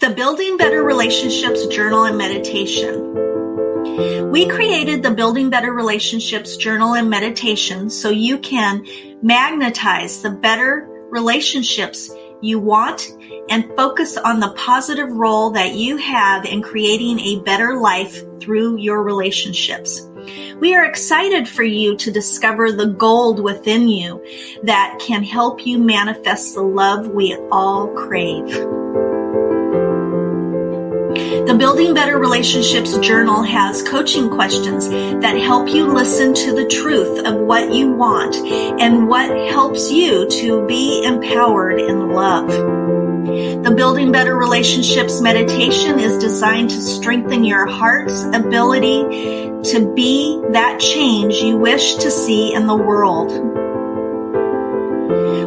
The Building Better Relationships Journal and Meditation. We created the Building Better Relationships Journal and Meditation so you can magnetize the better relationships you want and focus on the positive role that you have in creating a better life through your relationships. We are excited for you to discover the gold within you that can help you manifest the love we all crave. The Building Better Relationships Journal has coaching questions that help you listen to the truth of what you want and what helps you to be empowered in love. The Building Better Relationships meditation is designed to strengthen your heart's ability to be that change you wish to see in the world.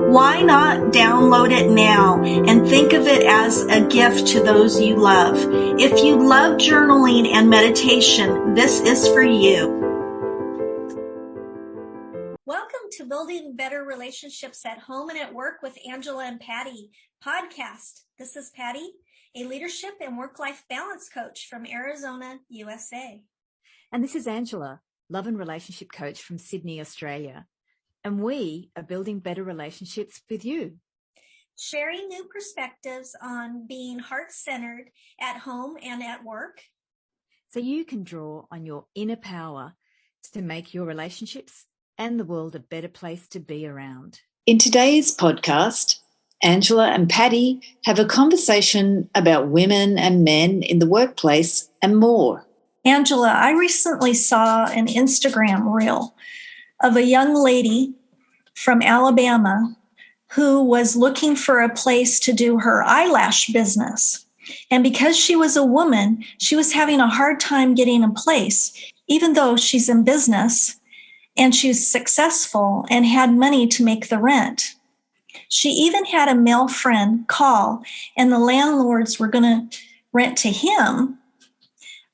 Why not download it now and think of it as a gift to those you love? If you love journaling and meditation, this is for you. Welcome to Building Better Relationships at Home and at Work with Angela and Patti podcast. This is Patti, a leadership and work-life balance coach from Arizona, USA. And this is Angela, love and relationship coach from Sydney, Australia. And we are building better relationships with you. Sharing new perspectives on being heart-centered at home and at work. So you can draw on your inner power to make your relationships and the world a better place to be around. In today's podcast, Angela and Patti have a conversation about women and men in the workplace and more. Angela, I recently saw an Instagram reel of a young lady from Alabama who was looking for a place to do her eyelash business. And because she was a woman, she was having a hard time getting a place, even though she's in business and she's successful and had money to make the rent. She even had a male friend call, and the landlords were going to rent to him,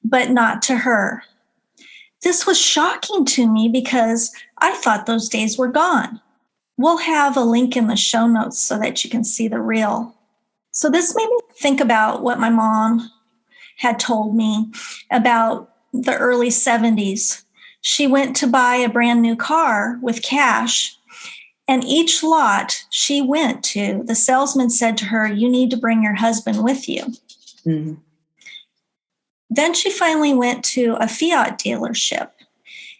but not to her. This was shocking to me because I thought those days were gone. We'll have a link in the show notes so that you can see the reel. So this made me think about what my mom had told me about the early 70s. She went to buy a brand new car with cash, and each lot she went to, the salesman said to her, "You need to bring your husband with you." Mm-hmm. Then she finally went to a Fiat dealership,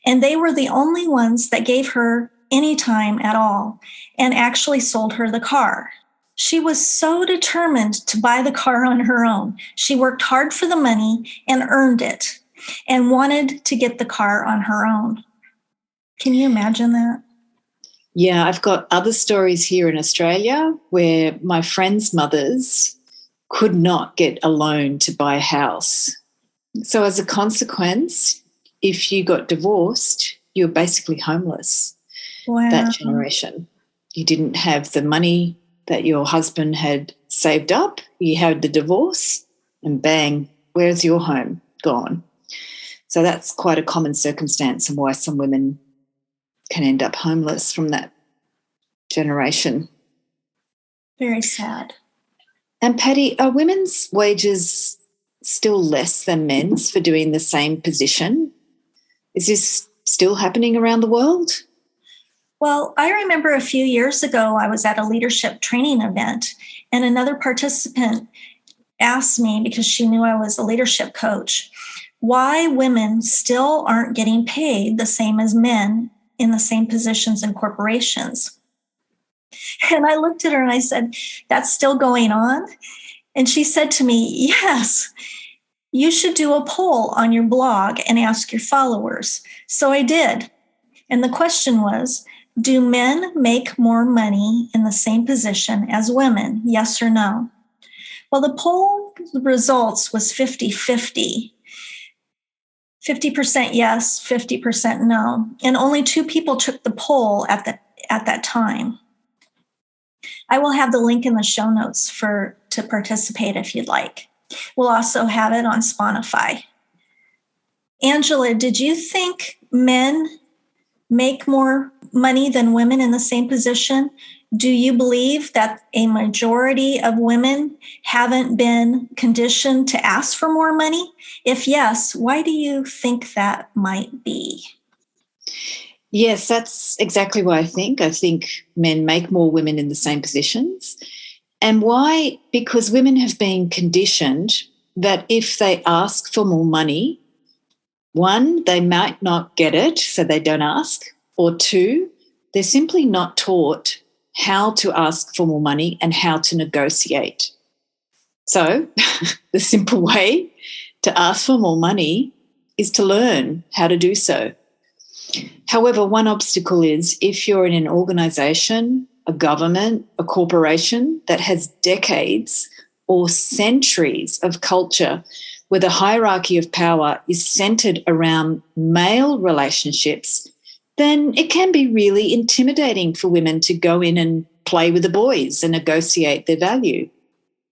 and they were the only ones that gave her any time at all and actually sold her the car. She was so determined to buy the car on her own. She worked hard for the money and earned it and wanted to get the car on her own. Can you imagine that? Yeah, I've got other stories here in Australia where my friends' mothers could not get a loan to buy a house. So as a consequence, if you got divorced, you were basically homeless. Wow. That generation. You didn't have the money that your husband had saved up. You had the divorce and bang, where's your home? Gone. So that's quite a common circumstance and why some women can end up homeless from that generation. Very sad. And Patti, are women's wages still less than men's for doing the same position? Is this still happening around the world? Well, I remember a few years ago, I was at a leadership training event, and another participant asked me, because she knew I was a leadership coach, why women still aren't getting paid the same as men in the same positions in corporations. And I looked at her and I said, "That's still going on?" And she said to me, "Yes, you should do a poll on your blog and ask your followers." So I did. And the question was, do men make more money in the same position as women? Yes or no? Well, the poll results was 50-50. 50% yes, 50% no. And only 2 people took the poll at that time. I will have the link in the show notes to participate if you'd like. We'll also have it on Spotify. Angela, did you think men make more money than women in the same position? Do you believe that a majority of women haven't been conditioned to ask for more money? If yes, why do you think that might be? Yes, that's exactly what I think. I think men make more women in the same positions. And why? Because women have been conditioned that if they ask for more money, one, they might not get it, so they don't ask, or two, they're simply not taught how to ask for more money and how to negotiate. So the simple way to ask for more money is to learn how to do so. However, one obstacle is if you're in an organisation, a government, a corporation that has decades or centuries of culture where the hierarchy of power is centred around male relationships, then it can be really intimidating for women to go in and play with the boys and negotiate their value.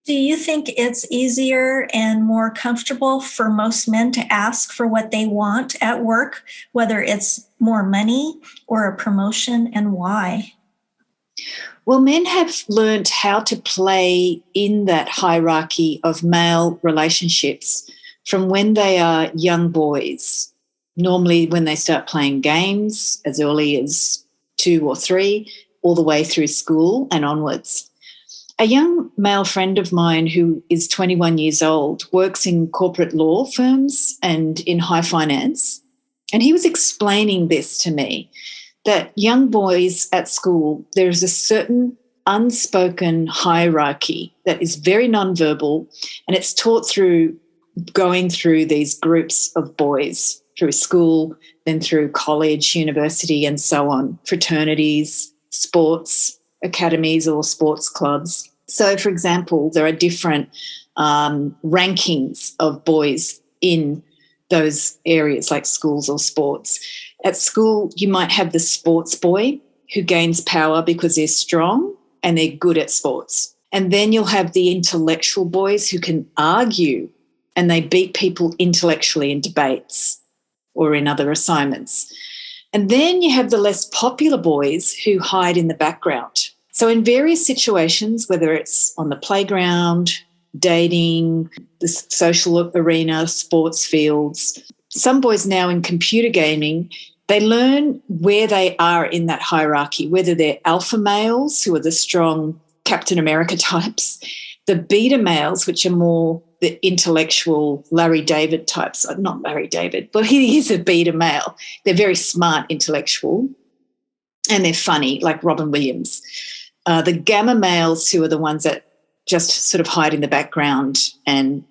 Do you think it's easier and more comfortable for most men to ask for what they want at work, whether it's more money or a promotion, and why? Well, men have learned how to play in that hierarchy of male relationships from when they are young boys, normally when they start playing games as early as 2 or 3, all the way through school and onwards. A young male friend of mine who is 21 years old works in corporate law firms and in high finance, and he was explaining this to me, that young boys at school, there is a certain unspoken hierarchy that is very nonverbal, and it's taught through going through these groups of boys through school, then through college, university, and so on, fraternities, sports academies or sports clubs. So, for example, there are different rankings of boys in those areas like schools or sports. At school, you might have the sports boy who gains power because they're strong and they're good at sports. And then you'll have the intellectual boys who can argue and they beat people intellectually in debates or in other assignments. And then you have the less popular boys who hide in the background. So in various situations, whether it's on the playground, dating, the social arena, sports fields, some boys now in computer gaming, they learn where they are in that hierarchy, whether they're alpha males who are the strong Captain America types, the beta males, which are more the intellectual Larry David types. Not Larry David, but he is a beta male. They're very smart intellectual and they're funny, like Robin Williams. The gamma males, who are the ones that just sort of hide in the background, and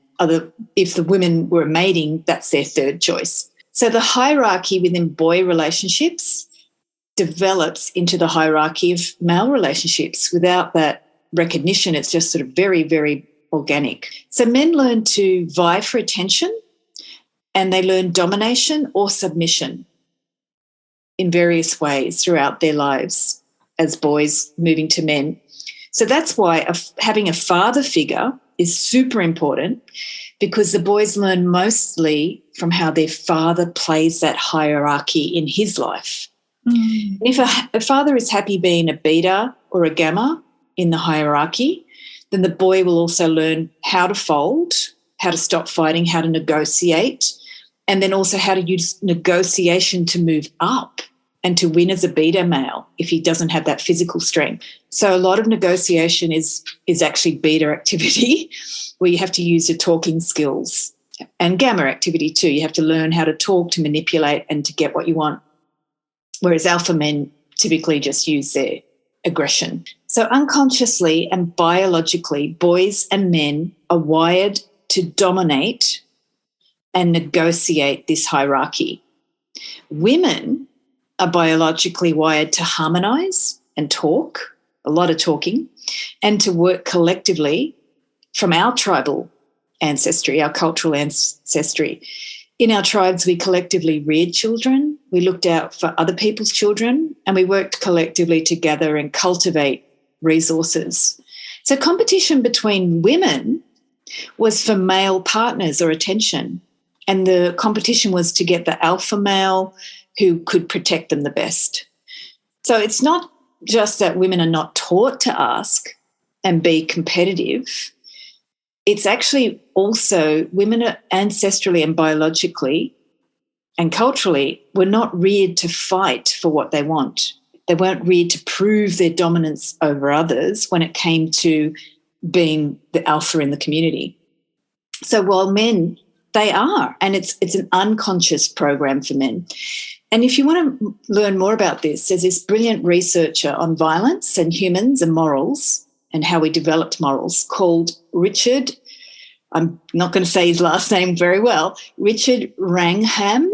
if the women were mating, that's their third choice. So the hierarchy within boy relationships develops into the hierarchy of male relationships. Without that recognition, it's just sort of very, very organic. So men learn to vie for attention and they learn domination or submission in various ways throughout their lives as boys moving to men. So that's why having a father figure is super important, because the boys learn mostly from how their father plays that hierarchy in his life. Mm. If a father is happy being a beta or a gamma in the hierarchy, then the boy will also learn how to fold, how to stop fighting, how to negotiate, and then also how to use negotiation to move up and to win as a beta male if he doesn't have that physical strength. So a lot of negotiation is actually beta activity where you have to use your talking skills, and gamma activity too. You have to learn how to talk, to manipulate and to get what you want, whereas alpha men typically just use their aggression. So unconsciously and biologically, boys and men are wired to dominate and negotiate this hierarchy. Women are biologically wired to harmonise and talk, a lot of talking, and to work collectively from our tribal ancestry, our cultural ancestry. In our tribes, we collectively reared children, we looked out for other people's children, and we worked collectively together and cultivate resources. So competition between women was for male partners or attention, and the competition was to get the alpha male who could protect them the best. So it's not just that women are not taught to ask and be competitive. It's actually also women are ancestrally and biologically and culturally were not reared to fight for what they want. They weren't reared to prove their dominance over others when it came to being the alpha in the community. So while men, they are, and it's an unconscious program for men. And if you want to learn more about this, there's this brilliant researcher on violence and humans and morals and how we developed morals called Richard, I'm not going to say his last name very well, Richard Wrangham,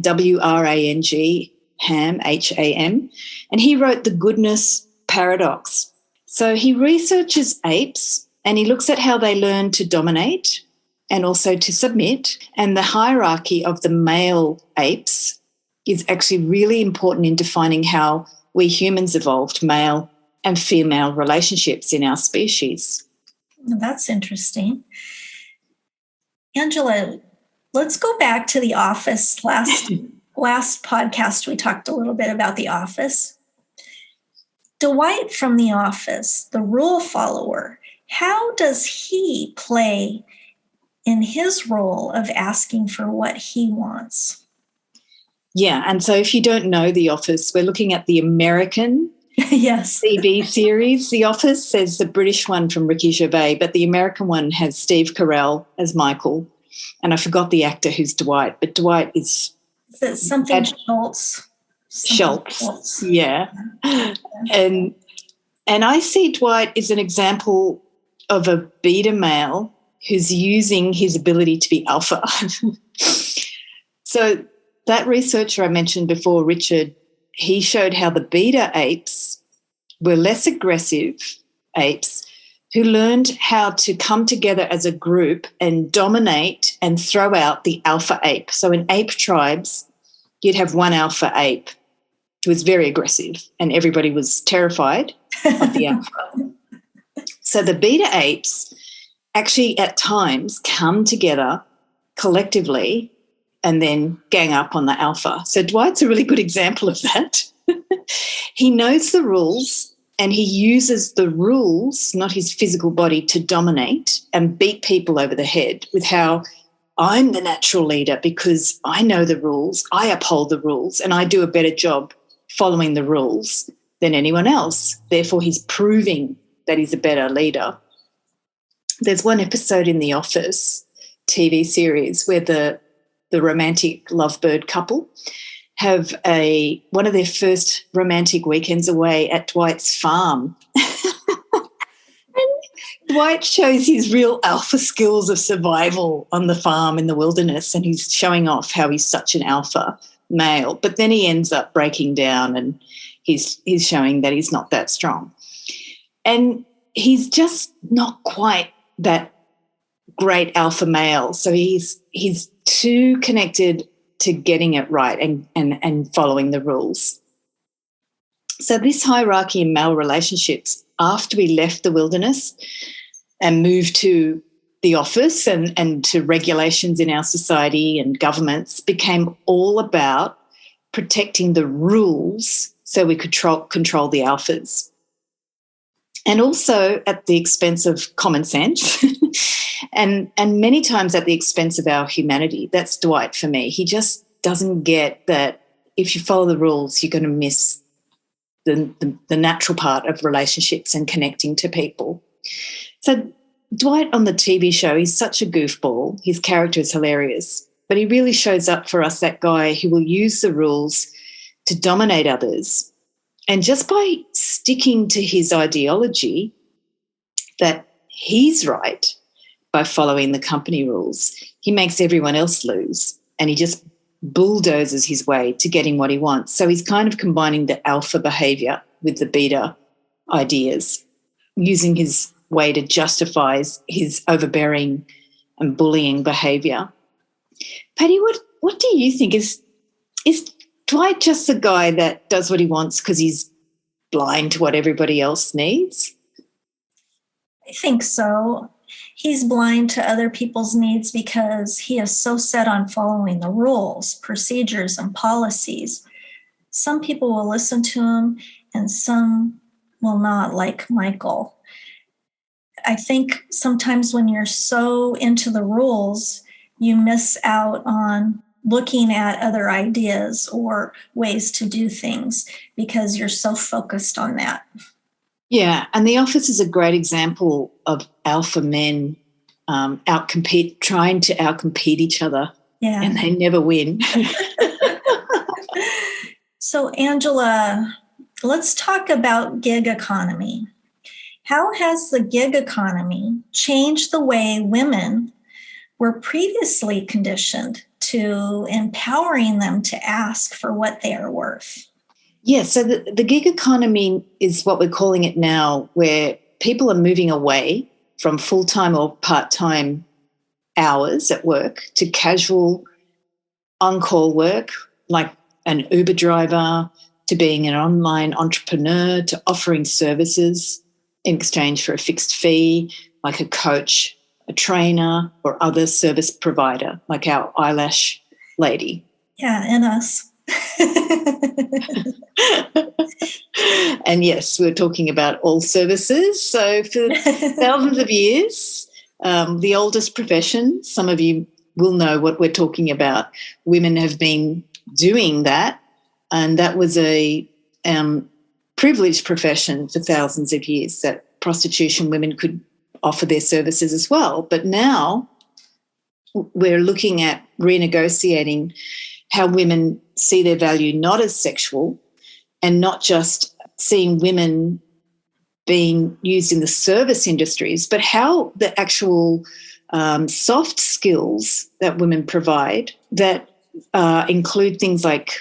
W-R-A-N-G, Ham, H-A-M, and he wrote The Goodness Paradox. So he researches apes and he looks at how they learn to dominate and also to submit, and the hierarchy of the male apes is actually really important in defining how we humans evolved male and female relationships in our species. That's interesting. Angela, let's go back to The Office. Last podcast, we talked a little bit about The Office. Dwight from The Office, the rule follower, how does he play in his role of asking for what he wants? Yeah, and so if you don't know The Office, we're looking at the American yes. TV series. The Office is the British one from Ricky Gervais, but the American one has Steve Carell as Michael, and I forgot the actor who's Dwight, but Dwight is something Schultz. Schultz, yeah. And I see Dwight as an example of a beta male who's using his ability to be alpha. So that researcher I mentioned before, Richard, he showed how the beta apes were less aggressive apes who learned how to come together as a group and dominate and throw out the alpha ape. So in ape tribes, you'd have one alpha ape who was very aggressive and everybody was terrified of the alpha. So the beta apes actually at times come together collectively and then gang up on the alpha. So Dwight's a really good example of that. He knows the rules and he uses the rules, not his physical body, to dominate and beat people over the head with how I'm the natural leader because I know the rules, I uphold the rules, and I do a better job following the rules than anyone else. Therefore, he's proving that he's a better leader. There's one episode in The Office TV series where the romantic lovebird couple have one of their first romantic weekends away at Dwight's farm. And Dwight shows his real alpha skills of survival on the farm in the wilderness, and he's showing off how he's such an alpha male. But then he ends up breaking down and he's showing that he's not that strong. And he's just not quite that great alpha male. So he's too connected to getting it right and following the rules. So this hierarchy in male relationships, after we left the wilderness and moved to the office and to regulations in our society and governments, became all about protecting the rules so we could control the alphas. And also at the expense of common sense and many times at the expense of our humanity. That's Dwight for me. He just doesn't get that if you follow the rules, you're going to miss the natural part of relationships and connecting to people. So Dwight on the TV show, he's such a goofball. His character is hilarious, but he really shows up for us, that guy who will use the rules to dominate others. And just by sticking to his ideology that he's right by following the company rules, he makes everyone else lose and he just bulldozes his way to getting what he wants. So he's kind of combining the alpha behaviour with the beta ideas, using his way to justify his overbearing and bullying behaviour. Patti, what do you think? Is Dwight just the guy that does what he wants because he's blind to what everybody else needs? I think so. He's blind to other people's needs because he is so set on following the rules, procedures, and policies. Some people will listen to him and some will not, like Michael. I think sometimes when you're so into the rules, you miss out on looking at other ideas or ways to do things because you're so focused on that. Yeah, and The Office is a great example of alpha men trying to outcompete each other, and they never win. So, Angela, let's talk about gig economy. How has the gig economy changed the way women were previously conditioned to empowering them to ask for what they are worth? Yeah, so the gig economy is what we're calling it now, where people are moving away from full-time or part-time hours at work to casual on-call work, like an Uber driver, to being an online entrepreneur, to offering services in exchange for a fixed fee, like a coach, a trainer, or other service provider, like our eyelash lady. Yeah, and us. And yes, we're talking about all services. So for thousands of years, the oldest profession, some of you will know what we're talking about, women have been doing that, and that was a privileged profession for thousands of years, that prostitution, women could offer their services as well. But now we're looking at renegotiating how women see their value not as sexual and not just seeing women being used in the service industries, but how the actual soft skills that women provide that include things like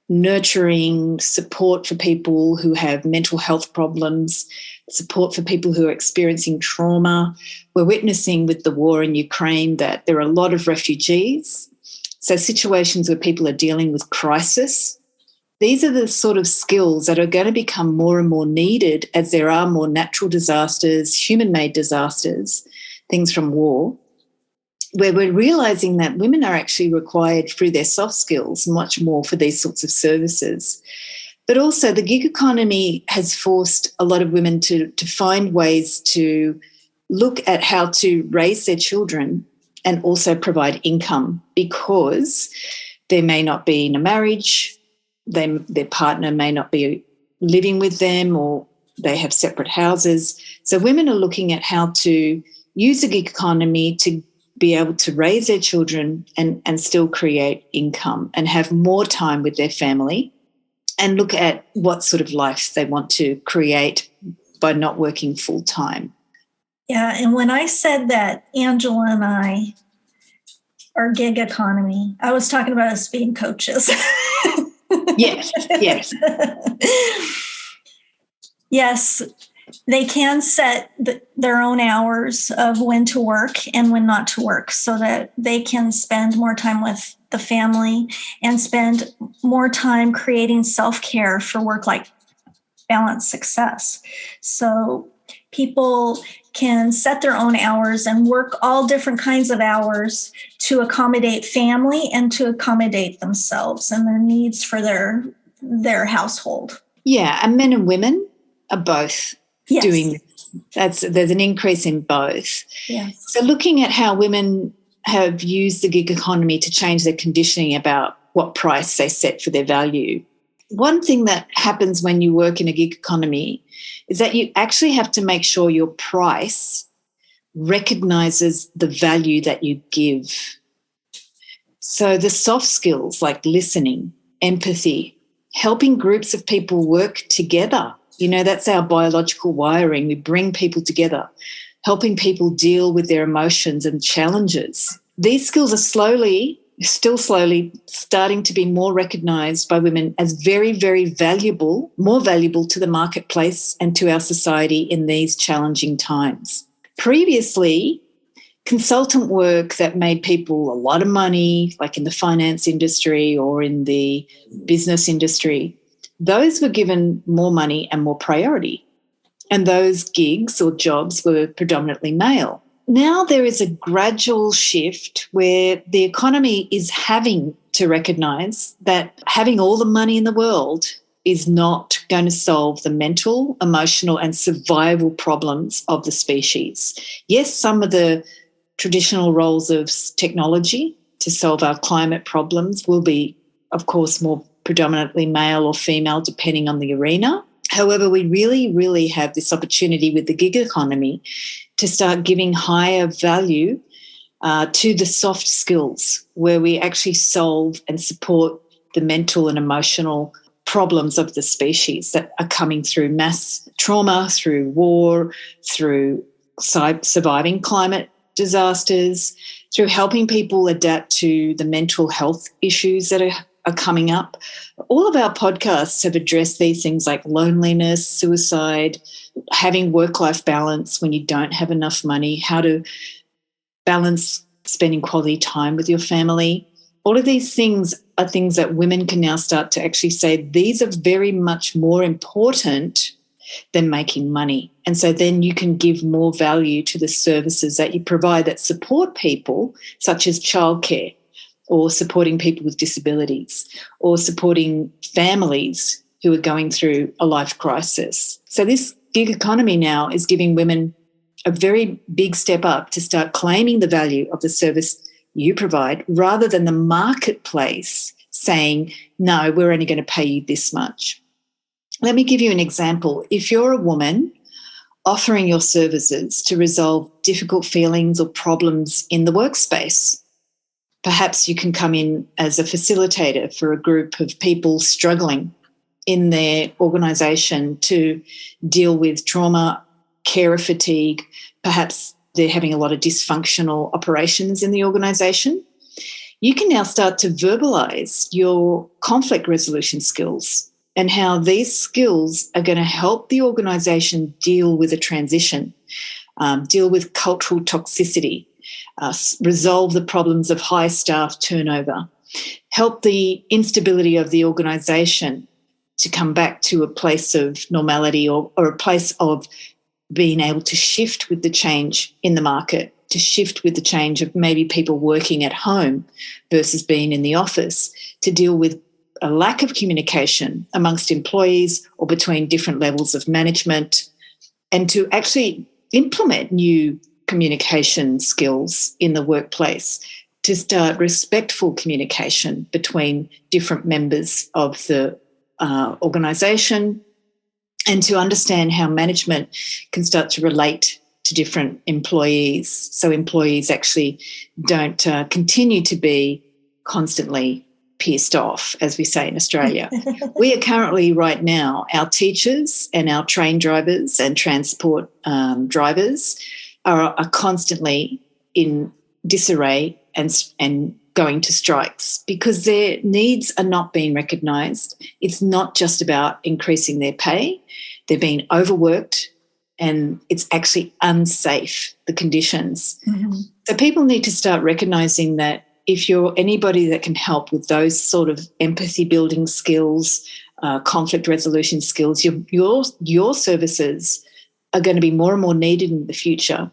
nurturing, support for people who have mental health problems, support for people who are experiencing trauma. We're witnessing with the war in Ukraine that there are a lot of refugees, so situations where people are dealing with crisis. These are the sort of skills that are going to become more and more needed as there are more natural disasters, human-made disasters, things from war, where we're realising that women are actually required through their soft skills much more for these sorts of services. But also the gig economy has forced a lot of women to find ways to look at how to raise their children and also provide income, because they may not be in a marriage, their partner may not be living with them, or they have separate houses. So women are looking at how to use the gig economy to be able to raise their children and still create income and have more time with their family and look at what sort of life they want to create by not working full time. Yeah, and when I said that Angela and I are gig economy, I was talking about us being coaches. Yes. Yes, they can set their own hours of when to work and when not to work so that they can spend more time with the family and spend more time creating self-care for work-life balance success. So people can set their own hours and work all different kinds of hours to accommodate family and to accommodate themselves and their needs for their household. Yeah, and men and women are both doing there's an increase in both. Yes. So looking at how women have used the gig economy to change their conditioning about what price they set for their value. One thing that happens when you work in a gig economy is that you actually have to make sure your price recognizes the value that you give. So the soft skills like listening, empathy, helping groups of people work together. You know, that's our biological wiring. We bring people together, helping people deal with their emotions and challenges. These skills are still slowly starting to be more recognised by women as very, very valuable, more valuable to the marketplace and to our society in these challenging times. Previously, consultant work that made people a lot of money, like in the finance industry or in the business industry, those were given more money and more priority. And those gigs or jobs were predominantly male. Now there is a gradual shift where the economy is having to recognize that having all the money in the world is not going to solve the mental, emotional, and survival problems of the species. Yes, some of the traditional roles of technology to solve our climate problems will be, of course, more predominantly male or female, depending on the arena. However, we really, really have this opportunity with the gig economy to start giving higher value to the soft skills, where we actually solve and support the mental and emotional problems of the species that are coming through mass trauma, through war, through surviving climate disasters, through helping people adapt to the mental health issues that are coming up. All of our podcasts have addressed these things like loneliness, suicide, having work-life balance when you don't have enough money, how to balance spending quality time with your family. All of these things are things that women can now start to actually say, these are very much more important than making money. And so then you can give more value to the services that you provide that support people, such as childcare, or supporting people with disabilities, or supporting families who are going through a life crisis. So this gig economy now is giving women a very big step up to start claiming the value of the service you provide, rather than the marketplace saying, no, we're only going to pay you this much. Let me give you an example. If you're a woman offering your services to resolve difficult feelings or problems in the workspace, perhaps you can come in as a facilitator for a group of people struggling in their organisation to deal with trauma, carer fatigue. Perhaps they're having a lot of dysfunctional operations in the organisation. You can now start to verbalise your conflict resolution skills and how these skills are going to help the organisation deal with a transition, deal with cultural toxicity, resolve the problems of high staff turnover, help the instability of the organisation to come back to a place of normality, or a place of being able to shift with the change in the market, to shift with the change of maybe people working at home versus being in the office, to deal with a lack of communication amongst employees or between different levels of management, and to actually implement new communication skills in the workplace, to start respectful communication between different members of the organisation, and to understand how management can start to relate to different employees, so employees actually don't continue to be constantly pissed off, as we say in Australia. We are currently right now, our teachers and our train drivers and transport drivers are constantly in disarray and going to strikes because their needs are not being recognised. It's not just about increasing their pay. They're being overworked and it's actually unsafe, the conditions. Mm-hmm. So people need to start recognising that if you're anybody that can help with those sort of empathy building skills, conflict resolution skills, your services are going to be more and more needed in the future.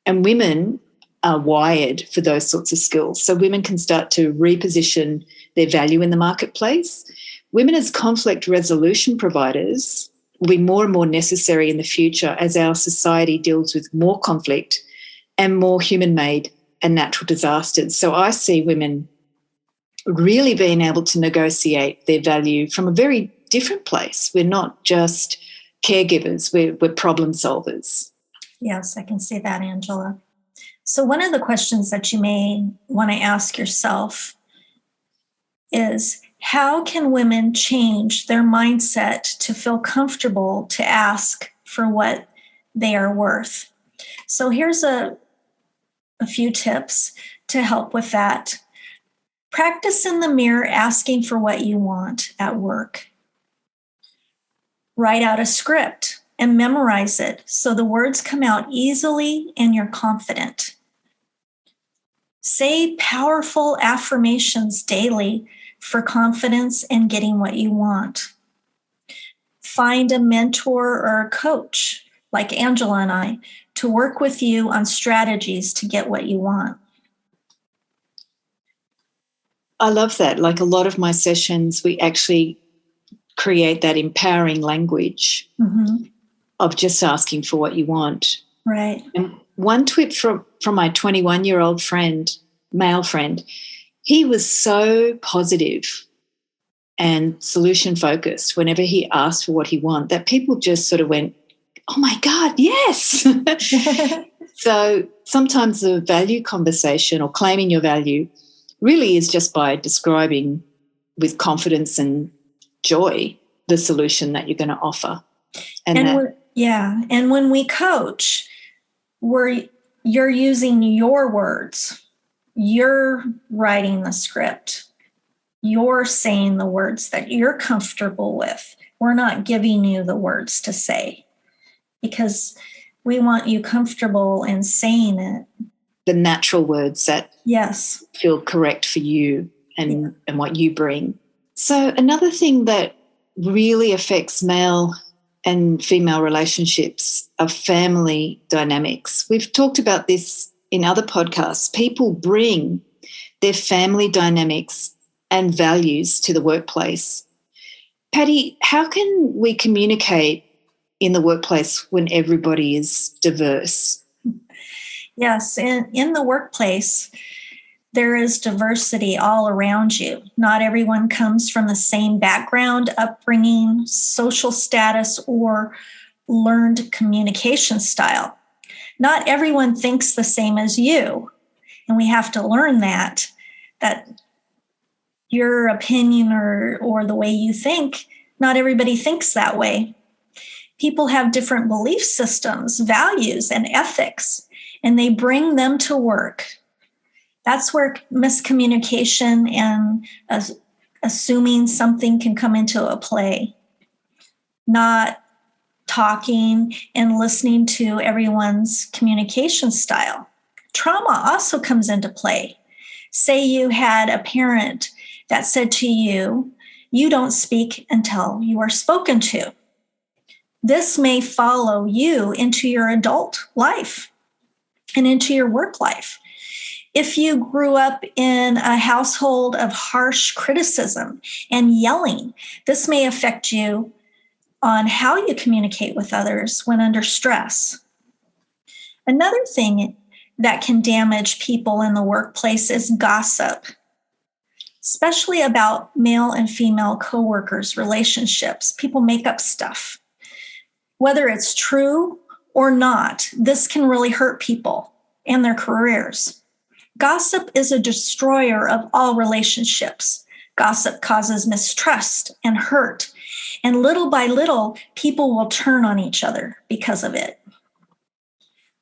And women are wired for those sorts of skills. So women can start to reposition their value in the marketplace. Women as conflict resolution providers will be more and more necessary in the future as our society deals with more conflict and more human-made and natural disasters. So I see women really being able to negotiate their value from a very different place. We're not just caregivers, we're problem solvers. Yes, I can see that, Angela. So one of the questions that you may want to ask yourself is, how can women change their mindset to feel comfortable to ask for what they are worth? So here's a few tips to help with that. Practice in the mirror asking for what you want at work. Write out a script and memorize it so the words come out easily and you're confident. Say powerful affirmations daily for confidence and getting what you want. Find a mentor or a coach like Angela and I to work with you on strategies to get what you want. I love that. Like a lot of my sessions, we actually create that empowering language of just asking for what you want. Right. And one tip from my 21-year-old friend, male friend, he was so positive and solution focused whenever he asked for what he wanted that people just sort of went, oh my God, yes. So sometimes the value conversation or claiming your value really is just by describing with confidence and joy the solution that you're going to offer. And when we coach, you're using your words. You're writing the script. You're saying the words that you're comfortable with. We're not giving you the words to say because we want you comfortable in saying it. The natural words that feel correct for you and what you bring. So another thing that really affects male and female relationships are family dynamics. We've talked about this in other podcasts. People bring their family dynamics and values to the workplace. Patti, how can we communicate in the workplace when everybody is diverse? Yes, in the workplace, there is diversity all around you. Not everyone comes from the same background, upbringing, social status, or learned communication style. Not everyone thinks the same as you, and we have to learn that your opinion or the way you think, not everybody thinks that way. People have different belief systems, values, and ethics, and they bring them to work. That's where miscommunication and assuming something can come into a play. Not talking and listening to everyone's communication style. Trauma also comes into play. Say you had a parent that said to you, you don't speak until you are spoken to. This may follow you into your adult life and into your work life. If you grew up in a household of harsh criticism and yelling, this may affect you on how you communicate with others when under stress. Another thing that can damage people in the workplace is gossip, especially about male and female coworkers' relationships. People make up stuff. Whether it's true or not, this can really hurt people and their careers. Gossip is a destroyer of all relationships. Gossip causes mistrust and hurt, and little by little, people will turn on each other because of it.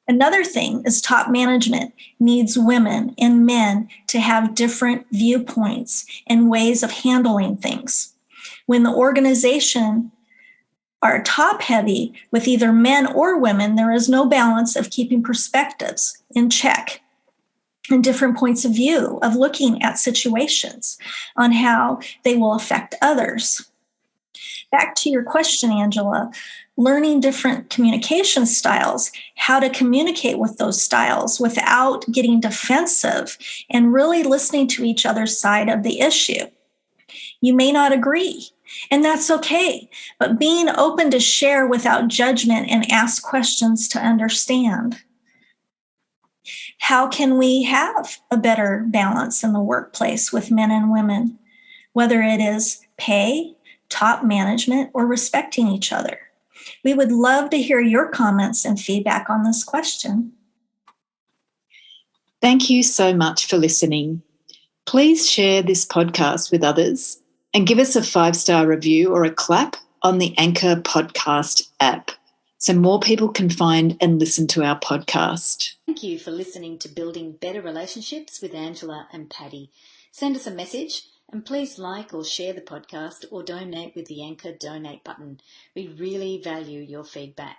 Another thing is top management needs women and men to have different viewpoints and ways of handling things. When the organization are top heavy with either men or women, there is no balance of keeping perspectives in check and different points of view of looking at situations on how they will affect others. Back to your question, Angela, learning different communication styles, how to communicate with those styles without getting defensive and really listening to each other's side of the issue. You may not agree, and that's okay, but being open to share without judgment and ask questions to understand. How can we have a better balance in the workplace with men and women, whether it is pay, top management, or respecting each other? We would love to hear your comments and feedback on this question. Thank you so much for listening. Please share this podcast with others and give us a 5-star review or a clap on the Anchor podcast app so more people can find and listen to our podcast. Thank you for listening to Building Better Relationships with Angela and Patti. Send us a message and please like or share the podcast or donate with the Anchor donate button. We really value your feedback.